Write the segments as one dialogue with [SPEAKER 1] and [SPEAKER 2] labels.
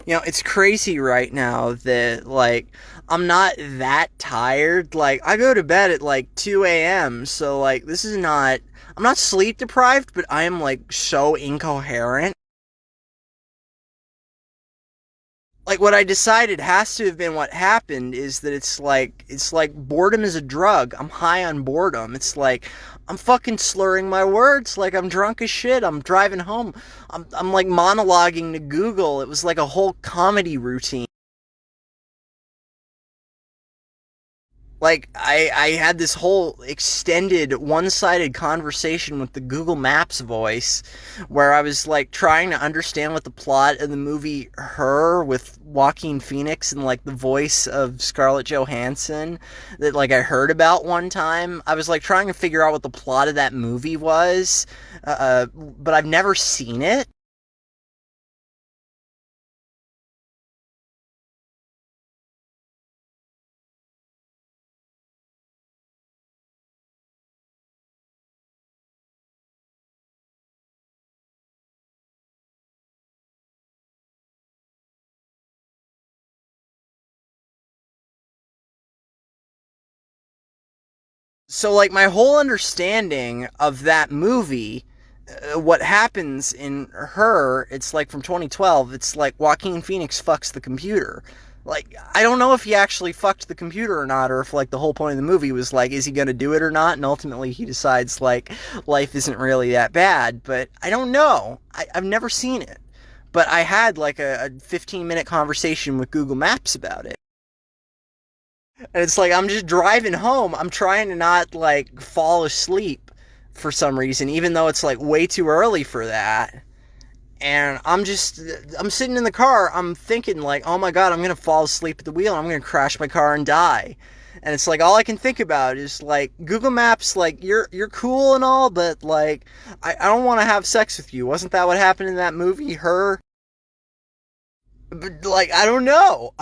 [SPEAKER 1] It's crazy right now that, like, I'm not that tired. Like, I go to bed at, like, 2 a.m., so, like, this is not. I'm not sleep deprived, but I am, like, so incoherent. Like, what I decided has to have been what happened is that it's like boredom is a drug. I'm high on boredom. It's like I'm fucking slurring my words like I'm drunk as shit. I'm driving home. I'm like monologuing to Google. It was like a whole comedy routine. Like I had this whole extended one-sided conversation with the Google Maps voice where I was like trying to understand what the plot of the movie Her with Joaquin Phoenix and like the voice of Scarlett Johansson that like I heard about one time. I was like trying to figure out what the plot of that movie was, but I've never seen it. So like my whole understanding of that movie, what happens in Her, it's like from 2012, it's like Joaquin Phoenix fucks the computer. Like I don't know if he actually fucked the computer or not, or if like the whole point of the movie was like, is he gonna do it or not? And ultimately he decides like life isn't really that bad. But I don't know. I've never seen it. But I had like a 15-minute conversation with Google Maps about it. And it's like I'm just driving home. I'm trying to not like fall asleep for some reason, even though it's like way too early for that. And I'm sitting in the car. I'm thinking like, oh my god, I'm gonna fall asleep at the wheel. I'm gonna crash my car and die. And it's like all I can think about is like Google Maps. Like you're cool and all, but like I don't want to have sex with you. Wasn't that what happened in that movie, Her? But like I don't know.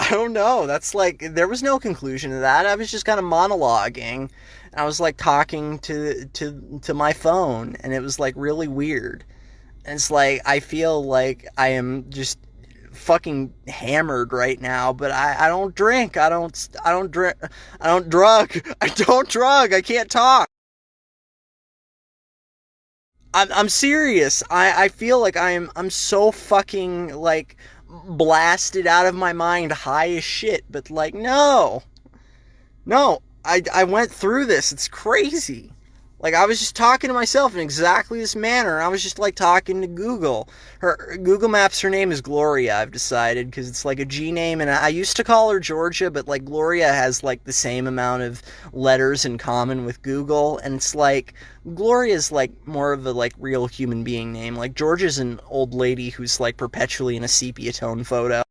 [SPEAKER 1] That's like there was no conclusion to that. I was just kind of monologuing. I was like talking to my phone, and it was like really weird. And it's like I feel like I am just fucking hammered right now, but I don't drink. I don't drink. I don't drug. I don't drug. I can't talk. I'm serious. I feel like I'm so fucking like blasted out of my mind, high as shit. But like, no, I went through this. It's crazy. Like I was just talking to myself in exactly this manner. I was just like talking to Google. Her Google Maps. Her name is Gloria. I've decided because it's like a G name, and I used to call her Georgia, but like Gloria has like the same amount of letters in common with Google, and it's like Gloria's like more of a like real human being name. Like Georgia's an old lady who's like perpetually in a sepia tone photo.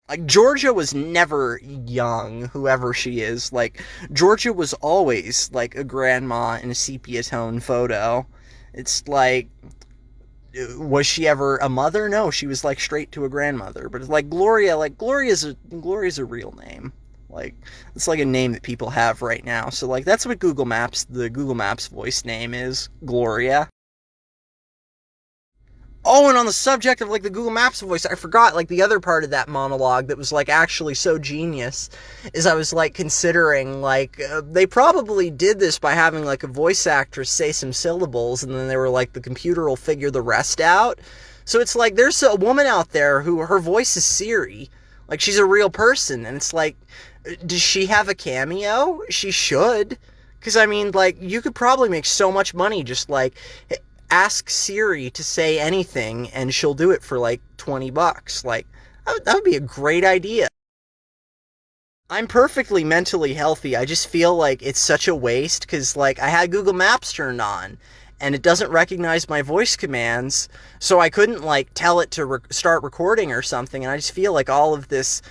[SPEAKER 1] Like Georgia was never young, whoever she is. Like Georgia was always like a grandma in a sepia tone photo. It's like was she ever a mother? No, she was like straight to a grandmother. But it's like Gloria's a real name. Like it's like a name that people have right now. So like that's what the Google Maps voice name is, Gloria. Oh, and on the subject of like the Google Maps voice, I forgot like the other part of that monologue that was like actually so genius is I was like considering like they probably did this by having like a voice actress say some syllables and then they were like the computer will figure the rest out. So it's like there's a woman out there who her voice is Siri. Like she's a real person and it's like does she have a cameo? She should. Because I mean, like, you could probably make so much money just like ask Siri to say anything and she'll do it for like $20. Like, that would be a great idea. I'm perfectly mentally healthy. I just feel like it's such a waste because, like, I had Google Maps turned on and it doesn't recognize my voice commands, so I couldn't like tell it to start recording or something. And I just feel like all of this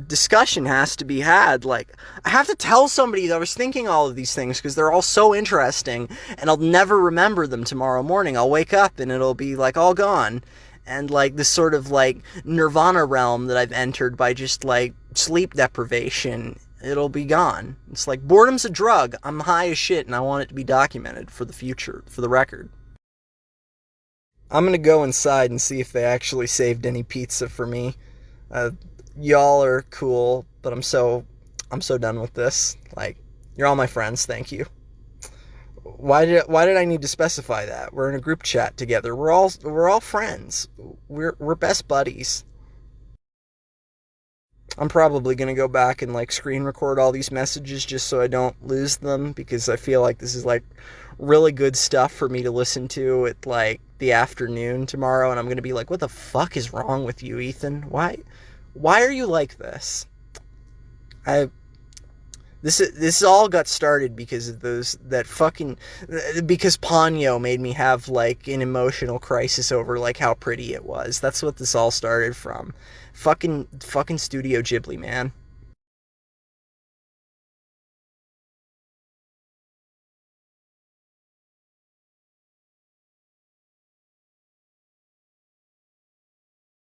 [SPEAKER 1] discussion has to be had. Like, I have to tell somebody that I was thinking all of these things because they're all so interesting, and I'll never remember them tomorrow morning. I'll wake up and it'll be like all gone and like this sort of like nirvana realm that I've entered by just like sleep deprivation, it'll be gone. It's like boredom's a drug. I'm high as shit and I want it to be documented for the future, for the record. I'm gonna go inside and see if they actually saved any pizza for me. Uh, y'all are cool, but I'm so done with this. Like, you're all my friends. Thank you. Why did I need to specify that? We're in a group chat together. We're all friends. We're best buddies. I'm probably gonna go back and like screen record all these messages just so I don't lose them, because I feel like this is like really good stuff for me to listen to at like the afternoon tomorrow, and I'm gonna be like, what the fuck is wrong with you, Ethan? Why are you like this? I this all got started because of those that fucking because Ponyo made me have like an emotional crisis over like how pretty it was. That's what this all started from. Fucking Studio Ghibli, man.